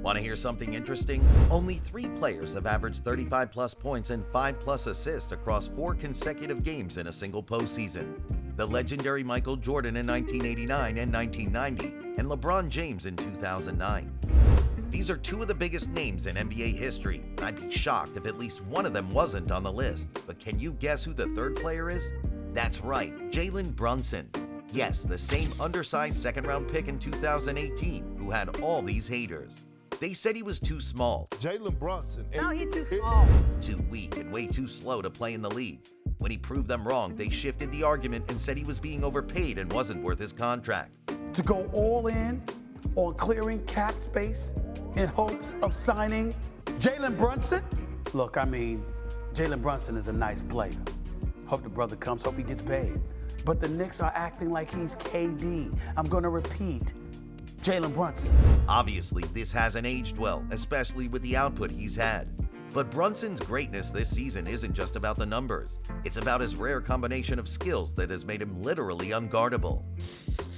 Want to hear something interesting? Only 3 players have averaged 35-plus points and 5-plus assists across 4 consecutive games in a single postseason. The legendary Micheal Jordan in 1989 and 1990, and LeBron James in 2009. These are 2 of the biggest names in NBA history, and I'd be shocked if at least one of them wasn't on the list. But can you guess who the 3rd player is? That's right, Jalen Brunson. Yes, the same undersized second-round pick in 2018 who had all these haters. They said he was too small. Jalen Brunson. No, he's too small. Too weak and way too slow to play in the league. When he proved them wrong, they shifted the argument and said he was being overpaid and wasn't worth his contract. To go all in on clearing cap space in hopes of signing Jalen Brunson? Look, Jalen Brunson is a nice player. Hope the brother comes, hope he gets paid. But the Knicks are acting like he's KD. I'm going to repeat, Jalen Brunson. Obviously, this hasn't aged well, especially with the output he's had. But Brunson's greatness this season isn't just about the numbers. It's about his rare combination of skills that has made him literally unguardable.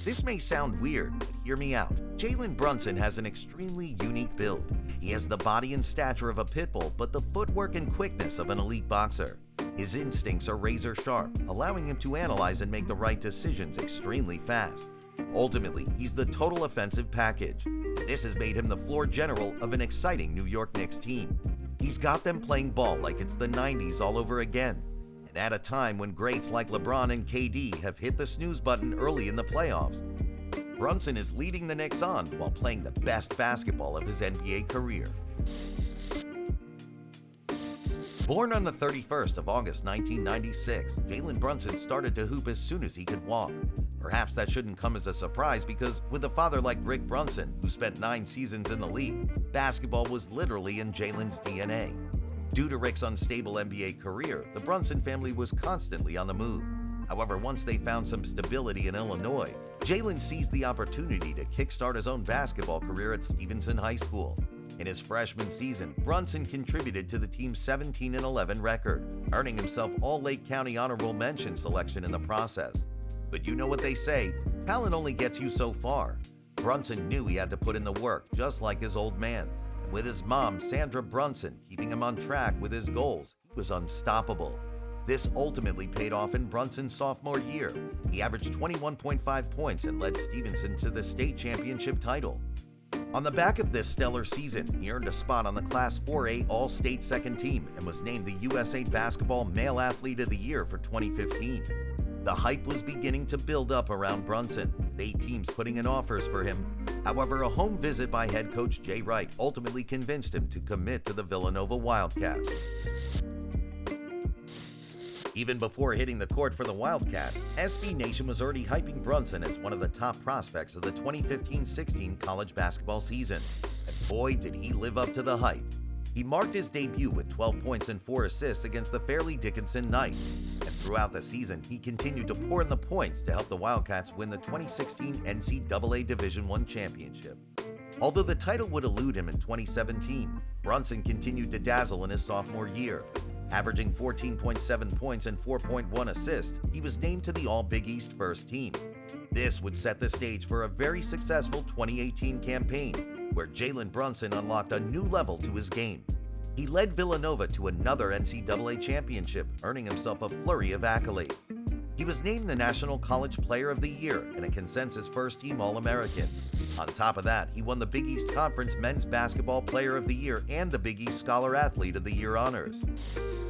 This may sound weird, but hear me out. Jalen Brunson has an extremely unique build. He has the body and stature of a pit bull, but the footwork and quickness of an elite boxer. His instincts are razor sharp, allowing him to analyze and make the right decisions extremely fast. Ultimately, he's the total offensive package. This has made him the floor general of an exciting New York Knicks team. He's got them playing ball like it's the 90s all over again, and at a time when greats like LeBron and KD have hit the snooze button early in the playoffs. Brunson is leading the Knicks on while playing the best basketball of his NBA career. Born on the 31st of August 1996, Jalen Brunson started to hoop as soon as he could walk. Perhaps that shouldn't come as a surprise because with a father like Rick Brunson, who spent 9 seasons in the league, basketball was literally in Jalen's DNA. Due to Rick's unstable NBA career, the Brunson family was constantly on the move. However, once they found some stability in Illinois, Jalen seized the opportunity to kickstart his own basketball career at Stevenson High School. In his freshman season, Brunson contributed to the team's 17-11 record, earning himself All-Lake County Honorable Mention selection in the process. But you know what they say, talent only gets you so far. Brunson knew he had to put in the work, just like his old man. And with his mom, Sandra Brunson, keeping him on track with his goals, he was unstoppable. This ultimately paid off in Brunson's sophomore year. He averaged 21.5 points and led Stevenson to the state championship title. On the back of this stellar season, he earned a spot on the Class 4A All-State Second Team and was named the USA Basketball Male Athlete of the Year for 2015. The hype was beginning to build up around Brunson, with 8 teams putting in offers for him. However, a home visit by head coach Jay Wright ultimately convinced him to commit to the Villanova Wildcats. Even before hitting the court for the Wildcats, SB Nation was already hyping Brunson as one of the top prospects of the 2015-16 college basketball season. And boy, did he live up to the hype. He marked his debut with 12 points and 4 assists against the Fairleigh Dickinson Knights. And throughout the season, he continued to pour in the points to help the Wildcats win the 2016 NCAA Division I championship. Although the title would elude him in 2017, Brunson continued to dazzle in his sophomore year. Averaging 14.7 points and 4.1 assists, he was named to the All-Big East first team. This would set the stage for a very successful 2018 campaign, where Jalen Brunson unlocked a new level to his game. He led Villanova to another NCAA championship, earning himself a flurry of accolades. He was named the National College Player of the Year and a consensus first-team All-American. On top of that, he won the Big East Conference Men's Basketball Player of the Year and the Big East Scholar Athlete of the Year honors.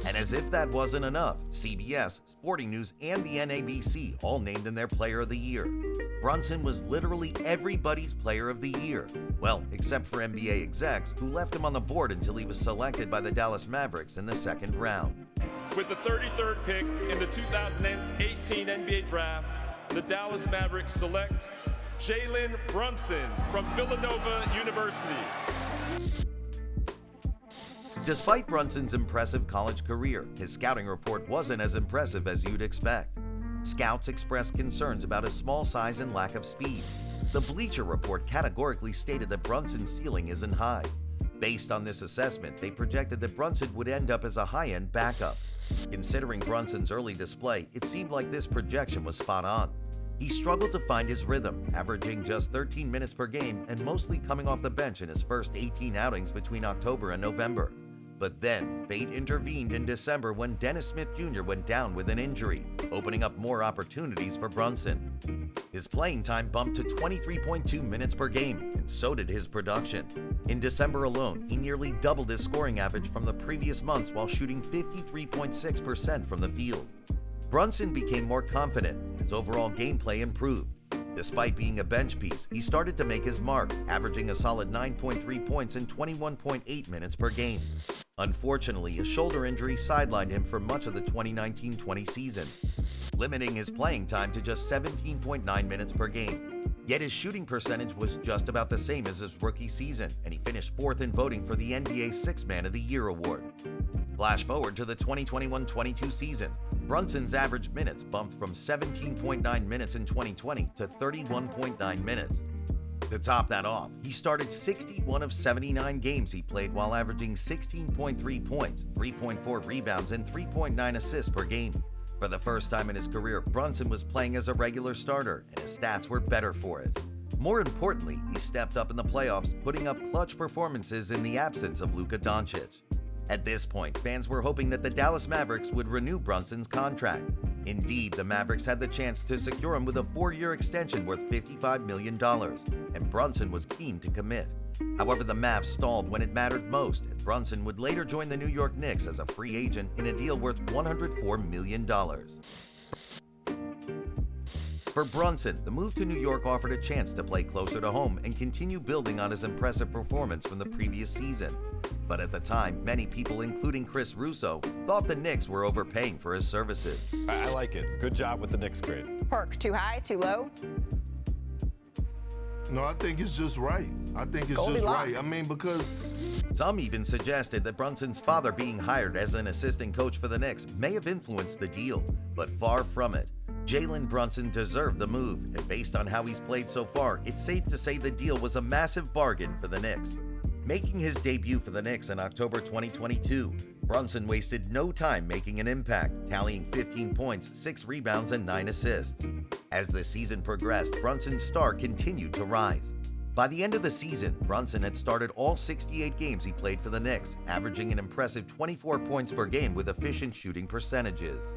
And as if that wasn't enough, CBS, Sporting News, and the NABC all named him their Player of the Year. Brunson was literally everybody's Player of the Year. Well, except for NBA execs, who left him on the board until he was selected by the Dallas Mavericks in the second round. With the 33rd pick in the 2018 NBA Draft, the Dallas Mavericks select Jalen Brunson from Villanova University. Despite Brunson's impressive college career, his scouting report wasn't as impressive as you'd expect. Scouts expressed concerns about his small size and lack of speed. The Bleacher Report categorically stated that Brunson's ceiling isn't high. Based on this assessment, they projected that Brunson would end up as a high-end backup. Considering Brunson's early display, it seemed like this projection was spot on. He struggled to find his rhythm, averaging just 13 minutes per game and mostly coming off the bench in his first 18 outings between October and November. But then, fate intervened in December when Dennis Smith Jr. went down with an injury, opening up more opportunities for Brunson. His playing time bumped to 23.2 minutes per game, and so did his production. In December alone, he nearly doubled his scoring average from the previous months while shooting 53.6% from the field. Brunson became more confident, and his overall gameplay improved. Despite being a bench piece, he started to make his mark, averaging a solid 9.3 points and 21.8 minutes per game. Unfortunately, a shoulder injury sidelined him for much of the 2019-20 season, limiting his playing time to just 17.9 minutes per game. Yet his shooting percentage was just about the same as his rookie season, and he finished fourth in voting for the NBA Sixth Man of the Year award. Flash forward to the 2021-22 season. Brunson's average minutes bumped from 17.9 minutes in 2020 to 31.9 minutes. To top that off, he started 61 of 79 games he played while averaging 16.3 points, 3.4 rebounds, and 3.9 assists per game. For the first time in his career, Brunson was playing as a regular starter, and his stats were better for it. More importantly, he stepped up in the playoffs, putting up clutch performances in the absence of Luka Doncic. At this point, fans were hoping that the Dallas Mavericks would renew Brunson's contract. Indeed, the Mavericks had the chance to secure him with a 4-year extension worth $55 million, and Brunson was keen to commit. However, the Mavs stalled when it mattered most, and Brunson would later join the New York Knicks as a free agent in a deal worth $104 million. For Brunson, the move to New York offered a chance to play closer to home and continue building on his impressive performance from the previous season. But at the time, many people, including Chris Russo, thought the Knicks were overpaying for his services. I like it. Good job with the Knicks grade. Perk, too high, too low? No, I think it's just right. I think it's just right. I mean, because some even suggested that Brunson's father being hired as an assistant coach for the Knicks may have influenced the deal, but far from it. Jalen Brunson deserved the move, and based on how he's played so far, it's safe to say the deal was a massive bargain for the Knicks. Making his debut for the Knicks in October 2022, Brunson wasted no time making an impact, tallying 15 points, 6 rebounds, and 9 assists. As the season progressed, Brunson's star continued to rise. By the end of the season, Brunson had started all 68 games he played for the Knicks, averaging an impressive 24 points per game with efficient shooting percentages.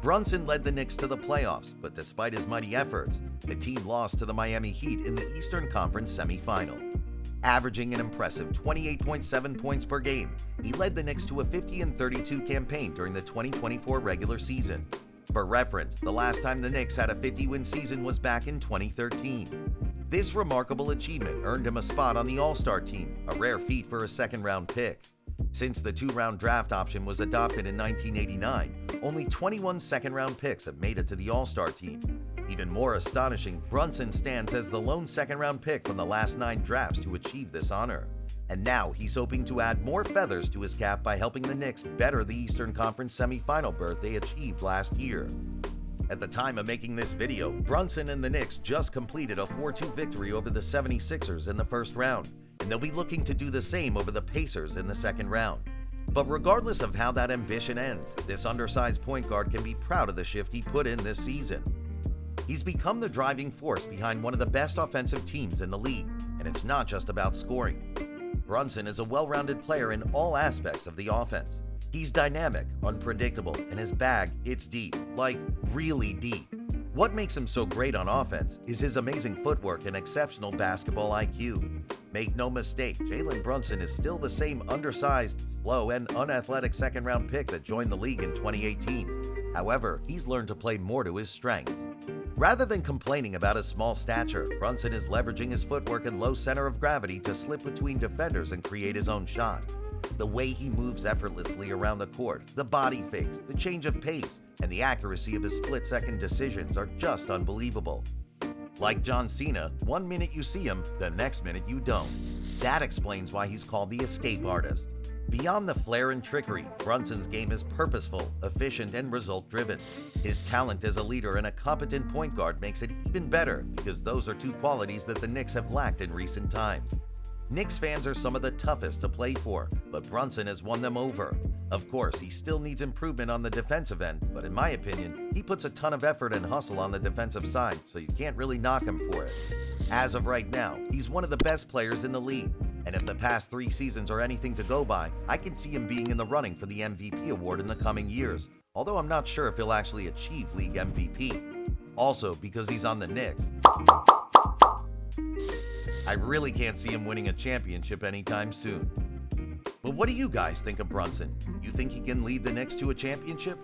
Brunson led the Knicks to the playoffs, but despite his mighty efforts, the team lost to the Miami Heat in the Eastern Conference semifinal. Averaging an impressive 28.7 points per game, he led the Knicks to a 50-32 campaign during the 2024 regular season. For reference, the last time the Knicks had a 50-win season was back in 2013. This remarkable achievement earned him a spot on the All-Star team, a rare feat for a second-round pick. Since the 2-round draft option was adopted in 1989, only 21 second-round picks have made it to the All-Star team. Even more astonishing, Brunson stands as the lone second-round pick from the last 9 drafts to achieve this honor. And now he's hoping to add more feathers to his cap by helping the Knicks better the Eastern Conference semifinal berth they achieved last year. At the time of making this video, Brunson and the Knicks just completed a 4-2 victory over the 76ers in the first round, and they'll be looking to do the same over the Pacers in the second round. But regardless of how that ambition ends, this undersized point guard can be proud of the shift he put in this season. He's become the driving force behind one of the best offensive teams in the league, and it's not just about scoring. Brunson is a well-rounded player in all aspects of the offense. He's dynamic, unpredictable, and his bag, it's deep, like really deep. What makes him so great on offense is his amazing footwork and exceptional basketball IQ. Make no mistake, Jalen Brunson is still the same undersized, slow, and unathletic second-round pick that joined the league in 2018. However, he's learned to play more to his strengths. Rather than complaining about his small stature, Brunson is leveraging his footwork and low center of gravity to slip between defenders and create his own shot. The way he moves effortlessly around the court, the body fakes, the change of pace, and the accuracy of his split-second decisions are just unbelievable. Like John Cena, one minute you see him, the next minute you don't. That explains why he's called the escape artist. Beyond the flair and trickery, Brunson's game is purposeful, efficient, and result-driven. His talent as a leader and a competent point guard makes it even better because those are two qualities that the Knicks have lacked in recent times. Knicks fans are some of the toughest to play for, but Brunson has won them over. Of course, he still needs improvement on the defensive end, but in my opinion, he puts a ton of effort and hustle on the defensive side, so you can't really knock him for it. As of right now, he's one of the best players in the league, and if the past 3 seasons are anything to go by, I can see him being in the running for the MVP award in the coming years, although I'm not sure if he'll actually achieve league MVP. Also, because he's on the Knicks, I really can't see him winning a championship anytime soon. But what do you guys think of Brunson? You think he can lead the Knicks to a championship?